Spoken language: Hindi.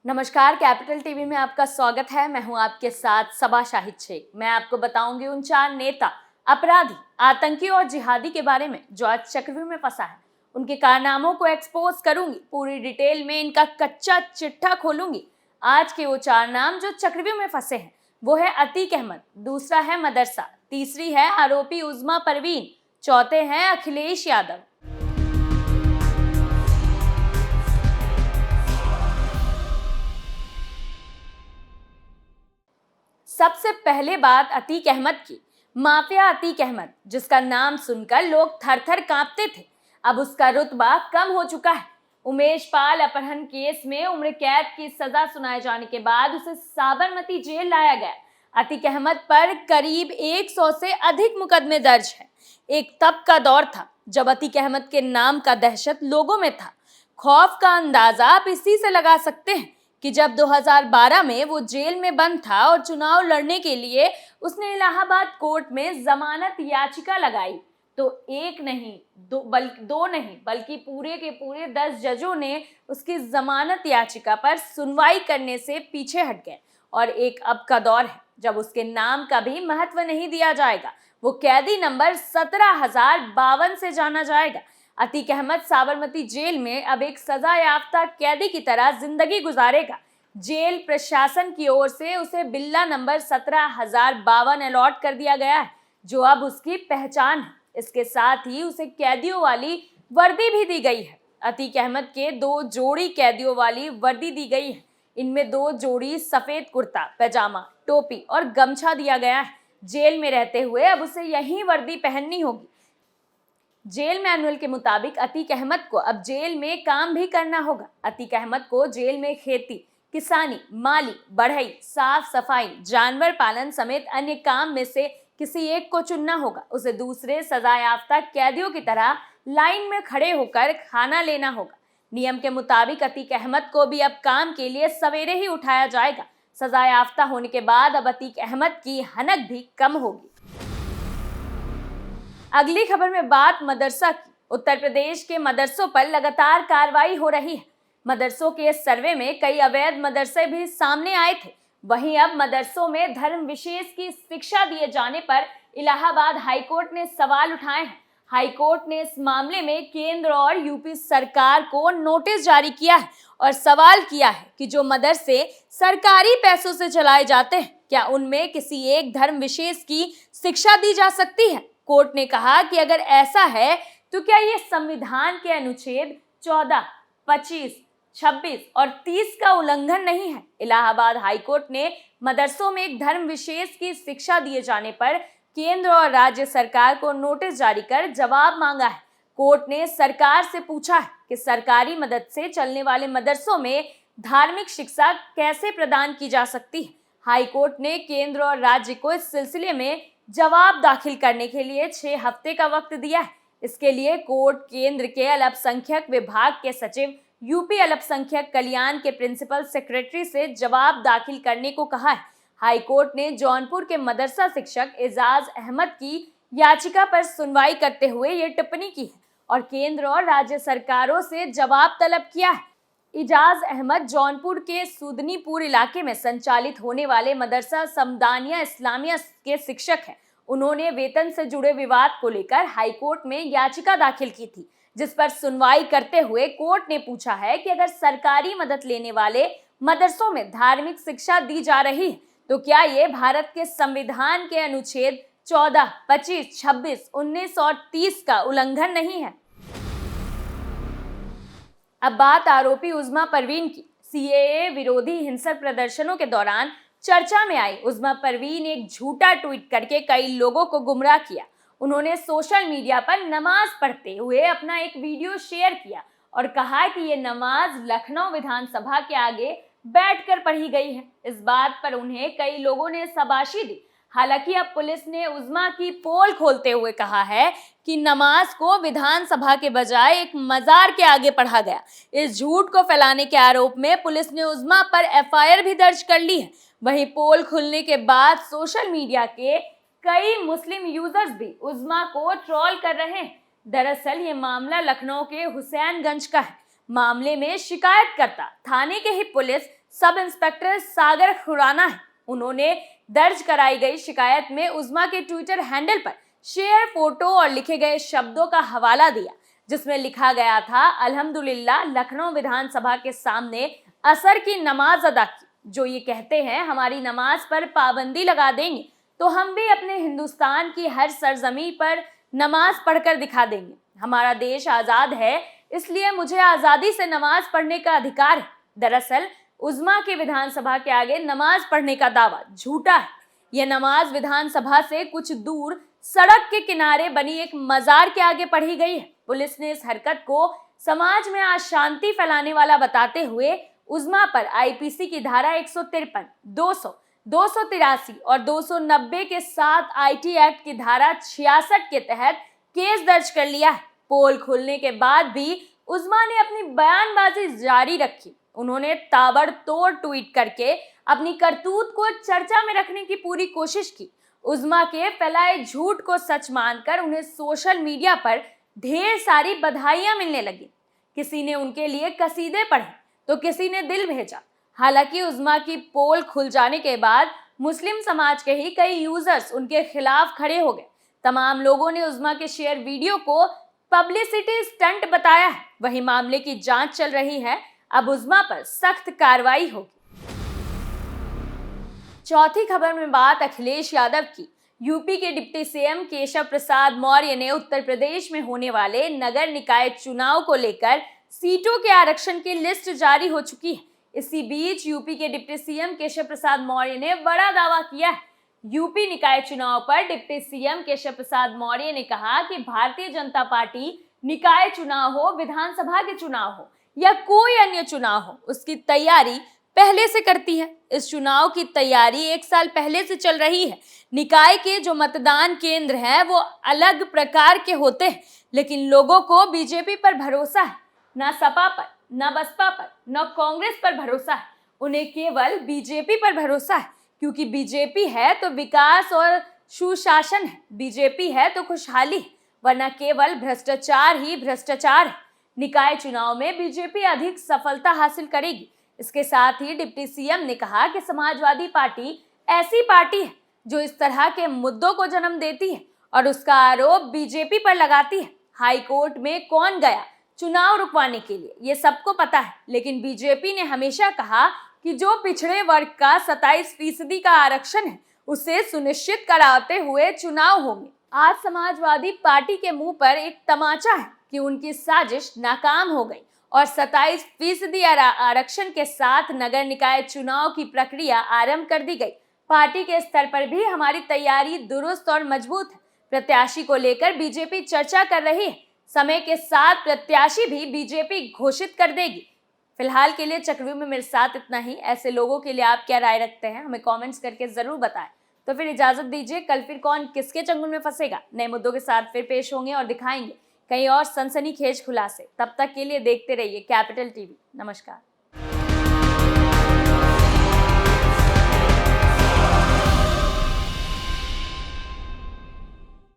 नमस्कार, कैपिटल टीवी में आपका स्वागत है। मैं हूं आपके साथ सबा शाहिद शेख। मैं आपको बताऊंगी उन 4 नेता, अपराधी, आतंकी और जिहादी के बारे में जो आज चक्रव्यूह में फंसा है। उनके कारनामों को एक्सपोज करूंगी, पूरी डिटेल में इनका कच्चा चिट्ठा खोलूंगी। आज के वो 4 नाम जो चक्रव्यूह में फंसे हैं वो है अतीक अहमद, दूसरा है मदरसा, तीसरी है आरोपी उज़मा परवीन, चौथे हैं अखिलेश यादव। सबसे पहले बात अतीक अहमद की। माफिया अतीक अहमद, जिसका नाम सुनकर लोग थर थर कांपते थे, अब उसका रुतबा कम हो चुका है। उमेश पाल अपहरण केस में उम्र कैद की सजा सुनाए जाने के बाद उसे साबरमती जेल लाया गया। अतीक अहमद पर करीब 100 से अधिक मुकदमे दर्ज हैं। एक तब का दौर था जब अतीक अहमद के नाम का दहशत लोगों में था। खौफ का अंदाजा आप इसी से लगा सकते हैं कि जब 2012 में वो जेल में बंद था और चुनाव लड़ने के लिए उसने इलाहाबाद कोर्ट में जमानत याचिका लगाई, तो एक नहीं दो नहीं बल्कि पूरे के पूरे 10 जजों ने उसकी जमानत याचिका पर सुनवाई करने से पीछे हट गए। और एक अब का दौर है जब उसके नाम का भी महत्व नहीं दिया जाएगा। वो कैदी नंबर 17,052 से जाना जाएगा। अतीक अहमद साबरमती जेल में अब एक सजा याफ्ता कैदी की तरह जिंदगी गुजारेगा। जेल प्रशासन की ओर से उसे बिल्ला नंबर 17,052 अलॉट कर दिया गया है, जो अब उसकी पहचान है। इसके साथ ही उसे कैदियों वाली वर्दी भी दी गई है। अतीक अहमद के 2 जोड़ी कैदियों वाली वर्दी दी गई है। इनमें 2 जोड़ी सफेद कुर्ता पैजामा, टोपी और गमछा दिया गया है। जेल में रहते हुए अब उसे यही वर्दी पहननी होगी। जेल मैनुअल के मुताबिक अतीक अहमद को अब जेल में काम भी करना होगा। अतीक अहमद को जेल में खेती, किसानी, माली, बढ़ई, साफ सफाई, जानवर पालन समेत अन्य काम में से किसी एक को चुनना होगा। उसे दूसरे सजा याफ्ता कैदियों की तरह लाइन में खड़े होकर खाना लेना होगा। नियम के मुताबिक अतीक अहमद को भी अब काम के लिए सवेरे ही उठाया जाएगा। सजा याफ्ता होने के बाद अब अतीक अहमद की हनक भी कम होगी। अगली खबर में बात मदरसा की। उत्तर प्रदेश के मदरसों पर लगातार कार्रवाई हो रही है। मदरसों के इस सर्वे में कई अवैध मदरसे भी सामने आए थे। वहीं अब मदरसों में धर्म विशेष की शिक्षा दिए जाने पर इलाहाबाद हाईकोर्ट ने सवाल उठाए हैं। हाईकोर्ट ने इस मामले में केंद्र और यूपी सरकार को नोटिस जारी किया है और सवाल किया है कि जो मदरसे सरकारी पैसों से चलाए जाते हैं, क्या उनमें किसी एक धर्म विशेष की शिक्षा दी जा सकती है। कोर्ट ने कहा कि अगर ऐसा है तो क्या ये संविधान के अनुच्छेद 14, 25, 26 और 30 का उल्लंघन नहीं है। इलाहाबाद हाईकोर्ट ने मदरसों में एक धर्म विशेष की शिक्षा दिए जाने पर केंद्र और राज्य सरकार को नोटिस जारी कर जवाब मांगा है। कोर्ट ने सरकार से पूछा है कि सरकारी मदद से चलने वाले मदरसों में धार्मिक शिक्षा कैसे प्रदान की जा सकती है। हाईकोर्ट ने केंद्र और राज्य को इस सिलसिले में जवाब दाखिल करने के लिए 6 हफ्ते का वक्त दिया है। इसके लिए कोर्ट केंद्र के अल्पसंख्यक विभाग के सचिव, यूपी अल्पसंख्यक कल्याण के प्रिंसिपल सेक्रेटरी से जवाब दाखिल करने को कहा है। हाईकोर्ट ने जौनपुर के मदरसा शिक्षक एजाज अहमद की याचिका पर सुनवाई करते हुए ये टिप्पणी की है और केंद्र और राज्य सरकारों से जवाब तलब किया है। एजाज अहमद जौनपुर के सुदनीपुर इलाके में संचालित होने वाले मदरसा समदानिया इस्लामिया के शिक्षक हैं। उन्होंने वेतन से जुड़े विवाद को लेकर हाईकोर्ट में याचिका दाखिल की थी, जिस पर सुनवाई करते हुए कोर्ट ने पूछा है कि अगर सरकारी मदद लेने वाले मदरसों में धार्मिक शिक्षा दी जा रही है तो क्या ये भारत के संविधान के अनुच्छेद 14, 25, 26, 19 और 30 का उल्लंघन नहीं है। अब बात आरोपी उज़मा परवीन की। सीएए विरोधी हिंसक प्रदर्शनों के दौरान चर्चा में आई उज़मा परवीन एक झूठा ट्वीट करके कई लोगों को गुमराह किया। उन्होंने सोशल मीडिया पर नमाज पढ़ते हुए अपना एक वीडियो शेयर किया और कहा कि ये नमाज लखनऊ विधानसभा के आगे बैठकर पढ़ी गई है। इस बात पर उन्हें कई लोगों ने शाबाशी दी। हालांकि अब पुलिस ने उज़मा की पोल खोलते हुए कहा है कि नमाज को विधानसभा के बजाय एक मजार के आगे पढ़ा गया। इस झूठ को फैलाने के आरोप में पुलिस ने उज़मा पर एफआईआर भी दर्ज कर ली है। वहीं पोल खुलने के बाद सोशल मीडिया के कई मुस्लिम यूजर्स भी उज़मा को ट्रोल कर रहे हैं। दरअसल ये मामला लखनऊ के हुसैनगंज का है। मामले में शिकायतकर्ता थाने के ही पुलिस सब इंस्पेक्टर सागर खुराना है। उन्होंने दर्ज कराई गई शिकायत में उज़्मा के ट्विटर हैंडल पर शेयर फोटो और लिखे गए शब्दों का हवाला दिया, जिसमें लिखा गया था, अल्हम्दुलिल्लाह लखनऊ विधानसभा के सामने असर की नमाज अदा की। जो ये कहते हैं हमारी नमाज पर पाबंदी लगा देंगे तो हम भी अपने हिंदुस्तान की हर सरजमी पर नमाज पढ़कर दिखा देंगे। हमारा देश आज़ाद है, इसलिए मुझे आज़ादी से नमाज पढ़ने का अधिकार है। दरअसल उज़्मा के विधानसभा के आगे नमाज पढ़ने का दावा झूठा है। यह नमाज विधानसभा से कुछ दूर सड़क के किनारे बनी एक मजार के आगे पढ़ी गई है। पुलिस ने इस हरकत को समाज में अशांति फैलाने वाला बताते हुए उज़्मा पर आईपीसी की धारा 153, 200, 283 और 290 के साथ आईटी एक्ट की धारा 66 के तहत केस दर्ज कर लिया है। पोल खुलने के बाद भी उज़्मा ने अपनी बयानबाजी जारी रखी। उन्होंने ताबड़तोड़ ट्वीट करके अपनी करतूत को चर्चा में रखने की पूरी कोशिश की। उज़्मा के फैलाए झूठ को सच मानकर उन्हें सोशल मीडिया पर ढेर सारी बधाइयां मिलने लगी। किसी ने उनके लिए कसीदे पढ़े तो किसी ने दिल भेजा। हालांकि उज़्मा की पोल खुल जाने के बाद मुस्लिम समाज के ही कई यूजर्स उनके खिलाफ खड़े हो गए। तमाम लोगों ने उज़्मा के शेयर वीडियो को पब्लिसिटी स्टंट बताया है। वहीं मामले की जांच चल रही है। अब उज़्मा पर सख्त कार्रवाई होगी। चौथी खबर में बात अखिलेश यादव की। यूपी के डिप्टी सीएम केशव प्रसाद मौर्य ने उत्तर प्रदेश में होने वाले नगर निकाय चुनाव को लेकर सीटों के आरक्षण की लिस्ट जारी हो चुकी है। इसी बीच यूपी के डिप्टी सीएम केशव प्रसाद मौर्य ने बड़ा दावा किया है। यूपी निकाय चुनाव पर डिप्टी सीएम केशव प्रसाद मौर्य ने कहा कि भारतीय जनता पार्टी निकाय चुनाव हो, विधानसभा के चुनाव हो या कोई अन्य चुनाव हो, उसकी तैयारी पहले से करती है। इस चुनाव की तैयारी 1 साल पहले से चल रही है। निकाय के जो मतदान केंद्र हैं वो अलग प्रकार के होते हैं, लेकिन लोगों को बीजेपी पर भरोसा है। ना सपा पर, ना बसपा पर, ना कांग्रेस पर भरोसा है। उन्हें केवल बीजेपी पर भरोसा है, क्योंकि बीजेपी है तो विकास और सुशासन है, बीजेपी है तो खुशहाली है, वरना केवल भ्रष्टाचार ही भ्रष्टाचार है। निकाय चुनाव में बीजेपी अधिक सफलता हासिल करेगी। इसके साथ ही डिप्टी सीएम ने कहा कि समाजवादी पार्टी ऐसी पार्टी है जो इस तरह के मुद्दों को जन्म देती है और उसका आरोप बीजेपी पर लगाती है। हाई कोर्ट में कौन गया चुनाव रुकवाने के लिए, ये सबको पता है, लेकिन बीजेपी ने हमेशा कहा कि जो पिछड़े वर्ग का 27% का आरक्षण है उसे सुनिश्चित कराते हुए चुनाव होंगे। आज समाजवादी पार्टी के मुंह पर एक तमाचा है कि उनकी साजिश नाकाम हो गई और 27% आरक्षण के साथ नगर निकाय चुनाव की प्रक्रिया आरंभ कर दी गई। पार्टी के स्तर पर भी हमारी तैयारी दुरुस्त और मजबूत है। प्रत्याशी को लेकर बीजेपी चर्चा कर रही है। समय के साथ प्रत्याशी भी बीजेपी घोषित कर देगी। फिलहाल के लिए चक्रव्यूह में मेरे साथ इतना ही। ऐसे लोगों के लिए आप क्या राय रखते हैं, हमें कमेंट्स करके जरूर बताएं। तो फिर इजाजत दीजिए, कल फिर कौन किसके चंगुल में फंसेगा नए मुद्दों के साथ फिर पेश होंगे और दिखाएंगे कई और सनसनीखेज खुलासे। तब तक के लिए देखते रहिए कैपिटल टीवी। नमस्कार।